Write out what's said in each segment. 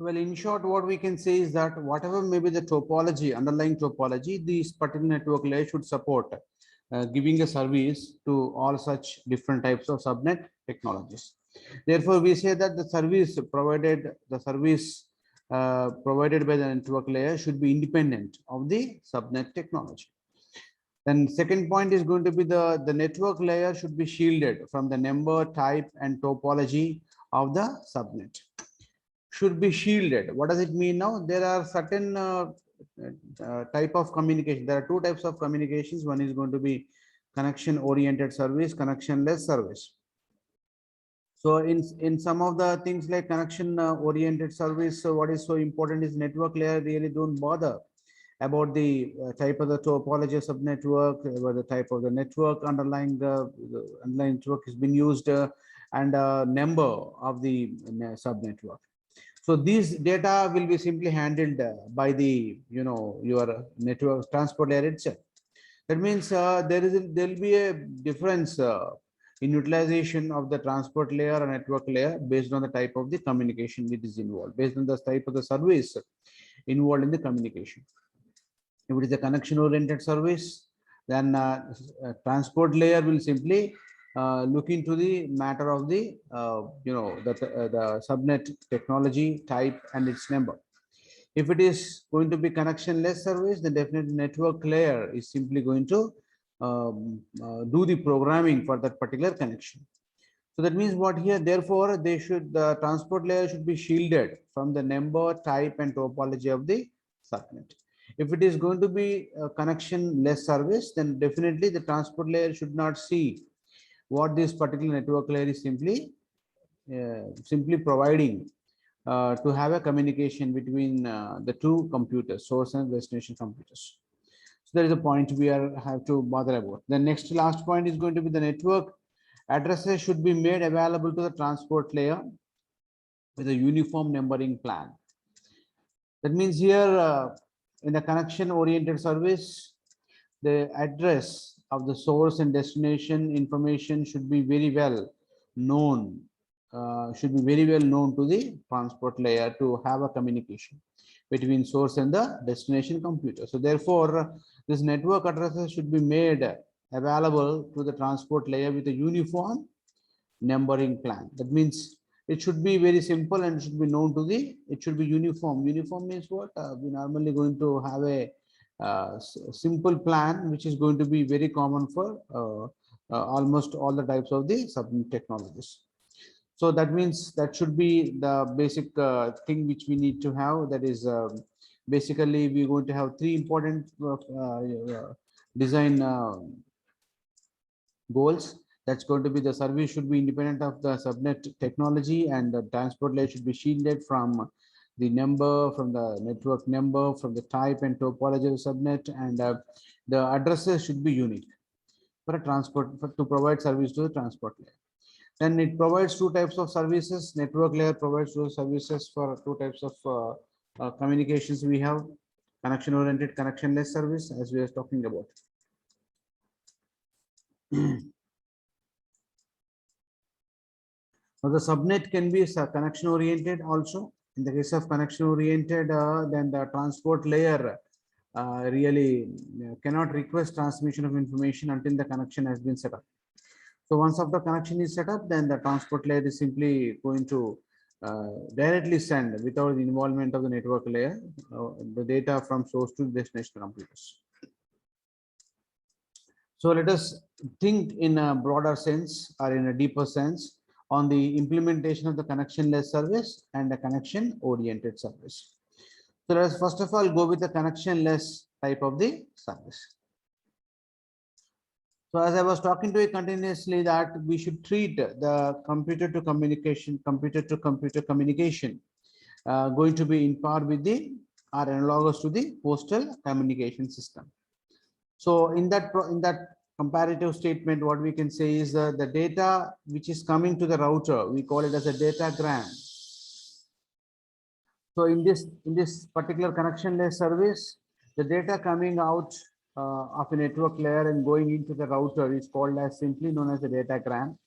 Well, in short, what we can say is that whatever may be the topology, underlying topology, this particular network layer should support giving a service to all such different types of subnet technologies. Therefore, we say that the service provided by the network layer should be independent of the subnet technology. Then second point is going to be the network layer should be shielded from the number, type, and topology of the subnet. Should be shielded. What does it mean now? There are certain type of communication. There are two types of communications. One is going to be connection oriented service, connectionless service. So in some of the things like connection oriented service, so what is so important is network layer really don't bother about the type of the topology of subnetwork, about the type of the network underlying the underlying network has been used, and number of the subnetwork. So these data will be simply handled by the your network transport layer itself. That means there will be a difference in utilization of the transport layer or network layer based on the type of the communication that is involved, based on the type of the service involved in the communication. If it is a connection oriented service, then transport layer will simply look into the matter of the the subnet technology type and its number. If it is going to be connectionless service, the definite network layer is simply going to do the programming for that particular connection. So that means what here, therefore, the transport layer should be shielded from the number, type, and topology of the subnet. If it is going to be a connectionless service, then definitely the transport layer should not see what this particular network layer is simply providing to have a communication between the two computers, source and destination computers. So there is a point we have to bother about. The next last point is going to be the network addresses should be made available to the transport layer with a uniform numbering plan. That means here in the connection oriented service, the address of the source and destination information should be very well known, to the transport layer to have a communication between source and the destination computer. So therefore, this network addresses should be made available to the transport layer with a uniform numbering plan. That means it should be very simple and should be known to it should be uniform. Uniform means what? We normally going to have a simple plan which is going to be very common for almost all the types of the subnet technologies. So that means that should be the basic thing which we need to have. That is basically we're going to have three important design goals. That's going to be the service should be independent of the subnet technology, and the transport layer should be shielded from the number, from the network number, from the type and topology of the subnet, and the addresses should be unique for a to provide service to the transport layer. Then it provides two types of services. Network layer provides two services for two types of communications. We have connection oriented, connectionless service, as we are talking about. Now the subnet can be connection oriented also. In the case of connection oriented, then the transport layer really cannot request transmission of information until the connection has been set up. So once after connection is set up, then the transport layer is simply going to directly send, without the involvement of the network layer, the data from source to destination computers. So let us think in a broader sense or in a deeper sense on the implementation of the connectionless service and the connection oriented service. So let us first of all go with the connectionless type of the service. So as I was talking to you continuously, that we should treat the computer to computer communication going to be in par with the or analogous to the postal communication system. So in that comparative statement, what we can say is the data which is coming to the router, we call it as a datagram. So in this particular connectionless service, the data coming out of a network layer and going into the router is called as simply known as a datagram.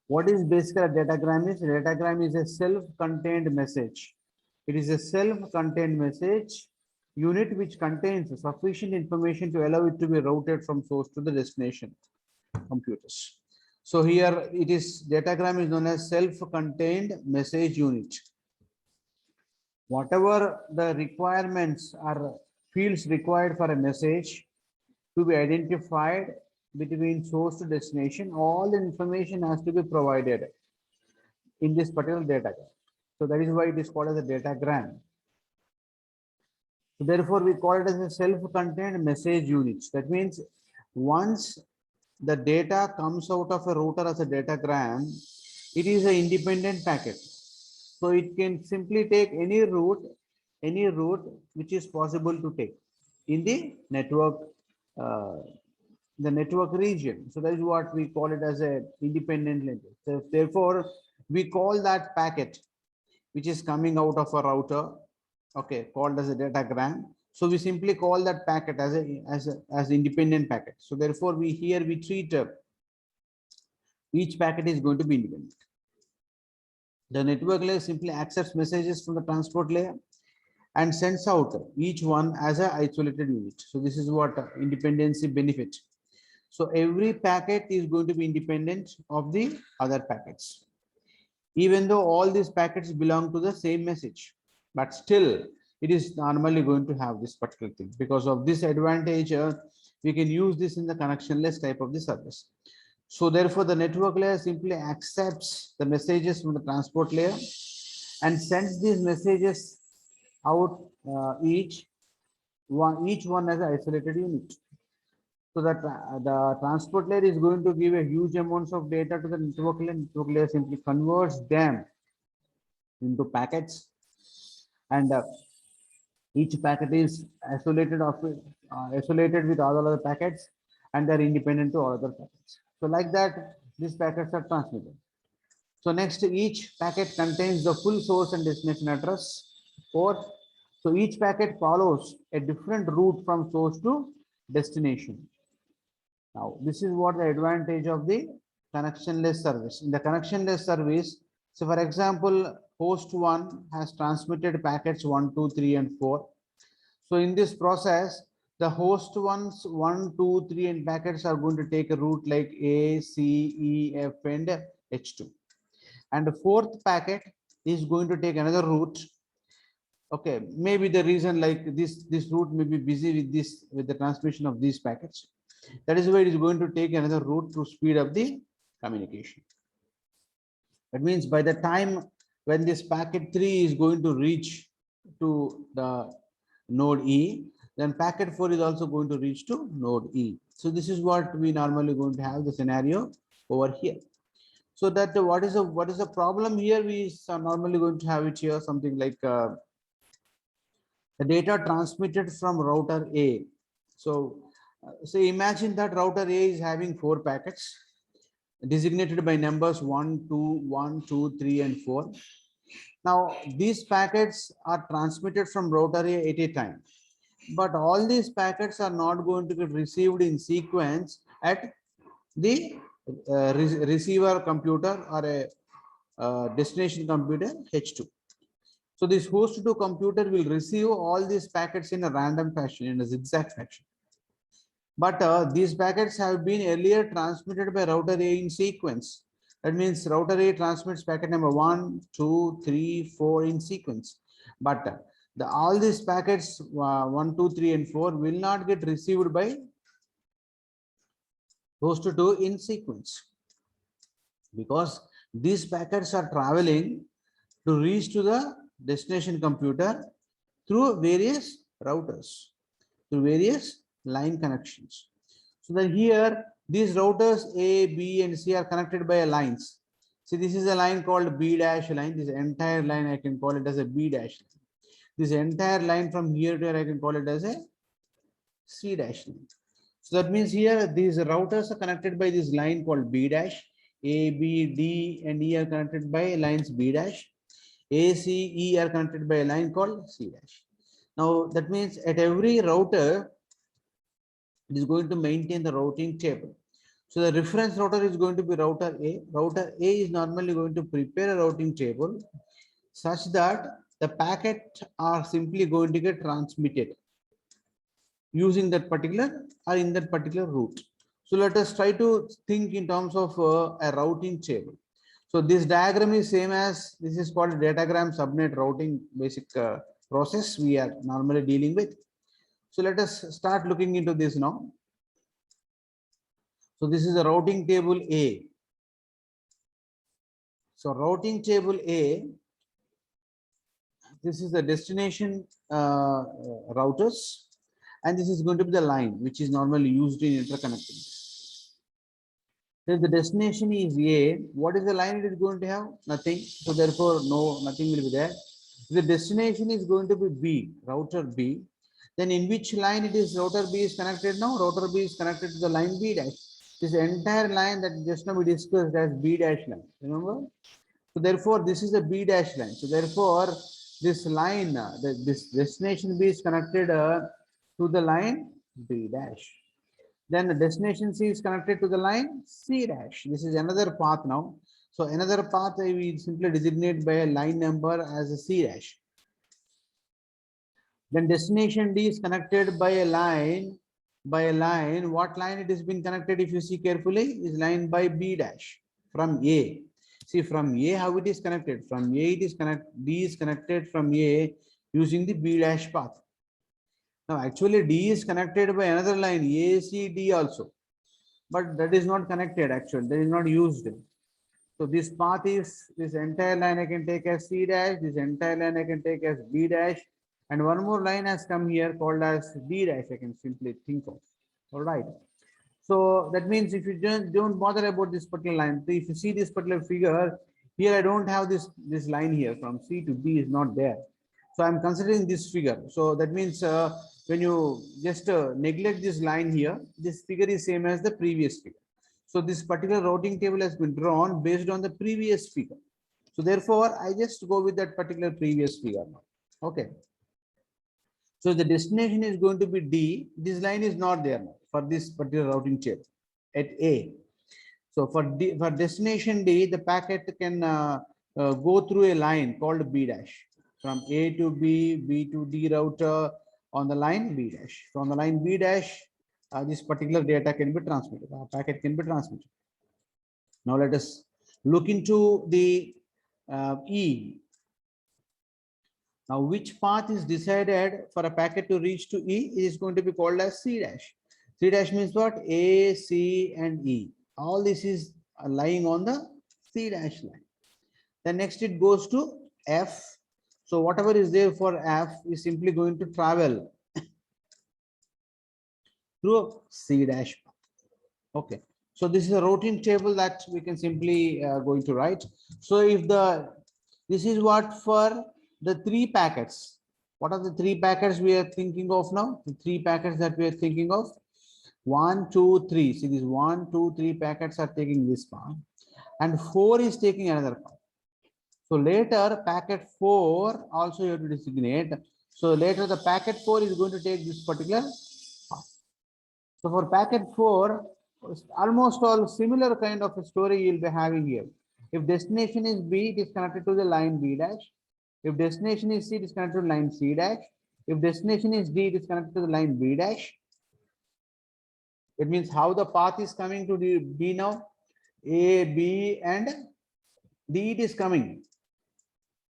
What is basically a datagram is? A datagram is a self-contained message. It is a self-contained message unit which contains sufficient information to allow it to be routed from source to the destination computers. So here it is, datagram is known as self-contained message unit. Whatever the requirements are fields required for a message to be identified between source to destination, all the information has to be provided in this particular datagram. So that is why it is called as a datagram. So therefore, we call it as a self-contained message unit. That means once the data comes out of a router as a datagram, it is an independent packet. So it can simply take any route which is possible to take in the network region. So that is what we call it as a independent link. So therefore, we call that packet which is coming out of a router, okay, called as a datagram. So we simply call that packet as independent packet. So therefore, we treat each packet is going to be independent. The network layer simply accepts messages from the transport layer and sends out each one as an isolated unit. So this is what independency benefit. So every packet is going to be independent of the other packets, even though all these packets belong to the same message, but still it is normally going to have this particular thing. Because of this advantage, we can use this in the connectionless type of the service. So therefore, the network layer simply accepts the messages from the transport layer and sends these messages out each one as an isolated unit. So that the transport layer is going to give a huge amounts of data to the network layer. Network layer simply converts them into packets, and each packet is isolated with all other packets, and they are independent to all other packets. So like that, these packets are transmitted. So next, each packet contains the full source and destination address port. So each packet follows a different route from source to destination. Now, this is what the advantage of the connectionless service. In the connectionless service, so for example, host 1 has transmitted packets 1, 2, 3, and 4. So in this process, the host ones 1, 2, 3 and packets are going to take a route like A, C, E, F, and H2. And the fourth packet is going to take another route. Okay, maybe the reason like this route may be busy with the transmission of these packets. That is why it is going to take another route to speed up the communication. That means by the time when this packet 3 is going to reach to the node E, then packet 4 is also going to reach to node E. So this is what we normally going to have the scenario over here. So that what is the problem here? We are normally going to have it here something like the data transmitted from router A. So imagine that router A is having 4 packets designated by numbers 1, 2, 3, and 4. Now these packets are transmitted from router A at a time, but all these packets are not going to get received in sequence at the receiver computer or a destination computer H2. So this host 2 computer will receive all these packets in a random fashion, in a zigzag fashion. But these packets have been earlier transmitted by router A in sequence. That means router A transmits packet number 1, 2, 3, 4 in sequence. But all these packets 1, 2, 3, and 4 will not get received by host 2 in sequence, because these packets are traveling to reach to the destination computer through various routers, through various line connections. So that here these routers A, B, and C are connected by lines. See, this is a line called B dash line. This entire line I can call it as a B dash line. This entire line from here to here I can call it as a C dash line. So that means here these routers are connected by this line called B dash. A, B, D, and E are connected by lines B dash. A, C, E are connected by a line called C dash. Now that means at every router, it is going to maintain the routing table. So the reference router is going to be router A. Router A is normally going to prepare a routing table such that the packet are simply going to get transmitted using that particular or in that particular route. So let us try to think in terms of a routing table. So this diagram is same as, this is called datagram subnet routing basic process we are normally dealing with. So let us start looking into this now. So this is a routing table A. So routing table A, this is the destination routers, and this is going to be the line which is normally used in interconnecting. If the destination is A, what is the line it is going to have? Nothing. So therefore, nothing will be there. If the destination is going to be B, router B, then in which line it is router B is connected now? Router B is connected to the line B dash. This entire line that just now we discussed as B dash line. Remember? So therefore, this is a B dash line. So therefore, this line, this destination B is connected to the line B dash. Then the destination C is connected to the line C dash. This is another path now. So another path I will simply designate by a line number as a C dash. Then destination D is connected by a line. What line it has been connected, if you see carefully, is line by B dash from A. See from A how it is connected. From A it is D is connected from A using the B dash path. Now actually D is connected by another line ACD also, but that is not connected actually, that is not used. So this path is, this entire line I can take as C dash, this entire line I can take as B dash, and one more line has come here called as D dash I can simply think of. All right. So that means if you don't bother about this particular line, if you see this particular figure, here I don't have this line here from C to B is not there. So I'm considering this figure. So that means when you just neglect this line here, this figure is same as the previous figure. So this particular routing table has been drawn based on the previous figure. So therefore, I just go with that particular previous figure now. Okay. So the destination is going to be D. This line is not there now for this particular routing table at A. So for destination D, the packet can go through a line called B dash from A to B, B to D router on the line B dash. So on the line B dash, this particular data can be transmitted. Packet can be transmitted. Now let us look into the E. Now, which path is decided for a packet to reach to E is going to be called as C dash. C dash means what? A, C, and E. All this is lying on the C dash line. Then next it goes to F. So whatever is there for F is simply going to travel through C dash path. Okay. So this is a routing table that we can simply going to write. So if this is what for the 3 packets. What are the 3 packets we are thinking of now? The 3 packets that we are thinking of. 1, 2, 3. See, these 1, 2, 3 packets are taking this path, and 4 is taking another path. So later, packet 4 also you have to designate. So later, the packet 4 is going to take this particular path. So for packet 4, almost all similar kind of a story you'll be having here. If destination is B, it is connected to the line B dash. If destination is C, it is connected to line C dash. If destination is D, it is connected to the line B dash. It means how the path is coming to the B now. A, B, and D it is coming.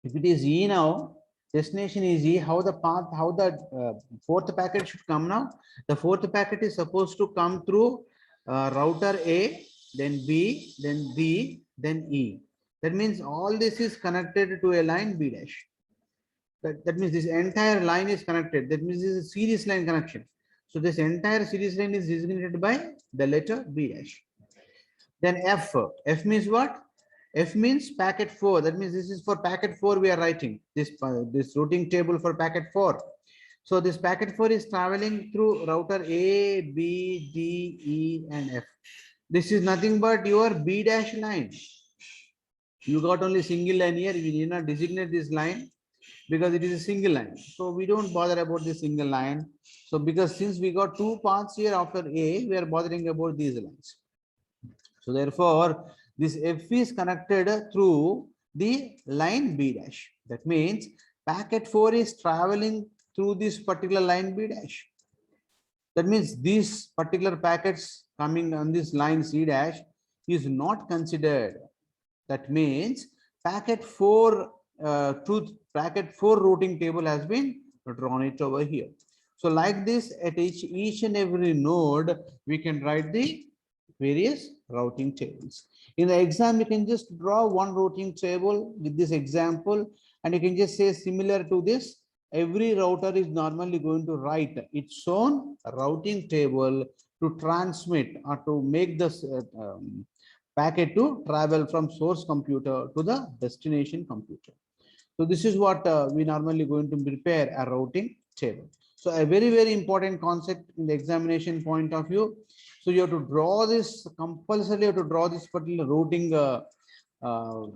If it is E now, destination is E, how the path, how the fourth packet should come now? The fourth packet is supposed to come through router A, then B, then D, then E. That means all this is connected to a line B dash. That means this entire line is connected. That means this is a series line connection. So this entire series line is designated by the letter B dash. Then F. F means what? F means packet 4. That means this is for packet 4 we are writing. This routing table for packet 4. So this packet 4 is traveling through router A, B, D, E, and F. This is nothing but your B dash line. You got only single line here. You need not designate this line because it is a single line. So we don't bother about this single line. So because since we got 2 paths here after A, we are bothering about these lines. So therefore, this F is connected through the line B dash. That means packet 4 is traveling through this particular line B dash. That means these particular packets coming on this line C dash is not considered. That means packet 4 packet 4 routing table has been drawn it over here. So like this, at each and every node, we can write the various routing tables. In the exam, you can just draw one routing table with this example, and you can just say similar to this. Every router is normally going to write its own routing table to transmit or to make this packet to travel from source computer to the destination computer. So this is what we normally going to prepare a routing table. So a very, very important concept in the examination point of view. So you have to draw this, compulsorily you have to draw this particular routing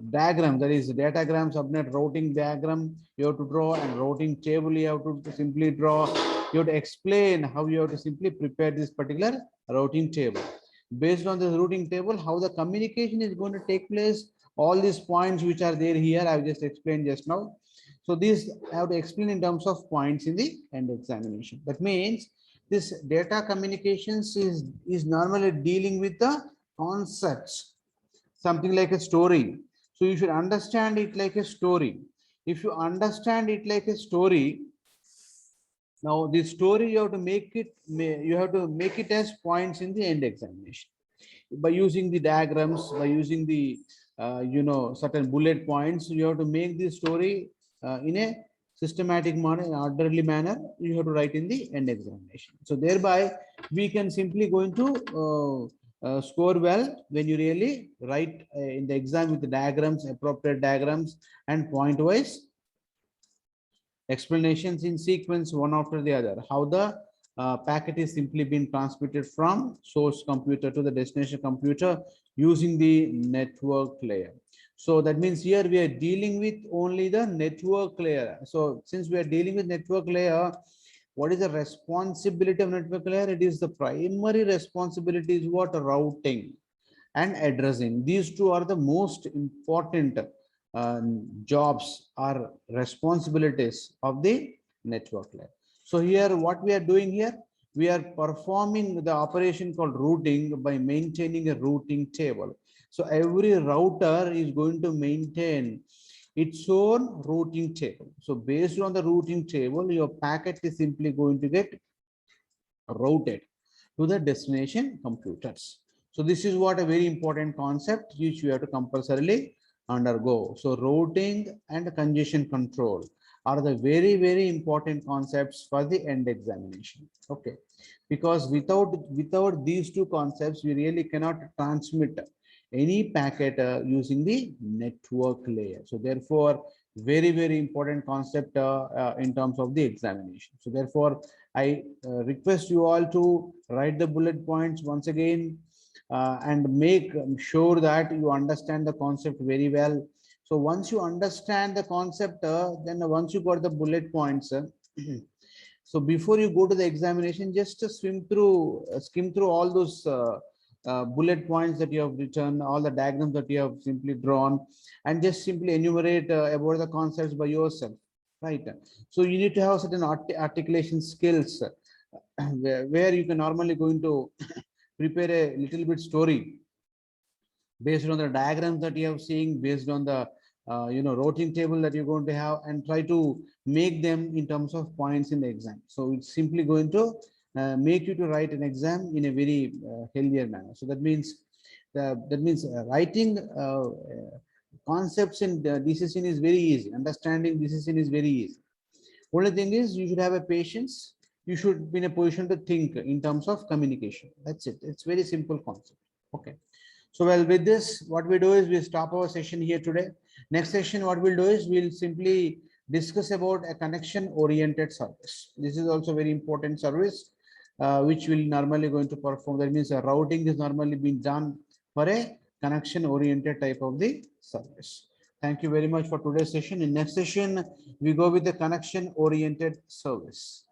diagram, that is datagram subnet routing diagram you have to draw, and routing table you have to simply draw. You have to explain how you have to simply prepare this particular routing table. Based on this routing table, how the communication is going to take place, all these points which are there here, I've just explained just now. So these I have to explain in terms of points in the end examination. That means this data communications is normally dealing with the concepts, something like a story. So you should understand it like a story. If you understand it like a story, now this story you have to make it as points in the end examination by using the diagrams, by using the certain bullet points. You have to make the story in a systematic manner, in orderly manner. You have to write in the end examination. So thereby we can simply going to score well when you really write in the exam with the diagrams, appropriate diagrams, and point wise explanations in sequence one after the other, how the packet is simply being transmitted from source computer to the destination computer using the network layer. So that means here we are dealing with only the network layer. So since we are dealing with network layer, what is the responsibility of network layer? It is the primary responsibility is what? Routing and addressing. These two are the most important jobs or responsibilities of the network layer. So here what we are doing here, we are performing the operation called routing by maintaining a routing table. So every router is going to maintain its own routing table. So based on the routing table, your packet is simply going to get routed to the destination computers. So this is what a very important concept which you have to compulsorily undergo. So routing and congestion control are the very, very important concepts for the end examination. Okay, because without these two concepts, we really cannot transmit any packet using the network layer. So therefore, very, very important concept in terms of the examination. So therefore, I request you all to write the bullet points once again and make sure that you understand the concept very well. So once you understand the concept, then once you got the bullet points, so before you go to the examination, just skim through all those bullet points that you have written, all the diagrams that you have simply drawn, and just simply enumerate about the concepts by yourself, right? So you need to have certain articulation skills where you can normally going to prepare a little bit story based on the diagrams that you have seen, based on the routing table that you're going to have, and try to make them in terms of points in the exam. So it's simply going to make you to write an exam in a very healthier manner. So that means writing concepts in DCCN is very easy. Understanding DCCN is very easy. Only thing is you should have a patience. You should be in a position to think in terms of communication. That's it. It's very simple concept. Okay. So well, with this, what we do is we stop our session here today. Next session, what we'll do is we'll simply discuss about a connection oriented service. This is also very important service, which will normally going to perform. That means routing is normally being done for a connection oriented type of the service. Thank you very much for today's session. In next session, we go with the connection oriented service.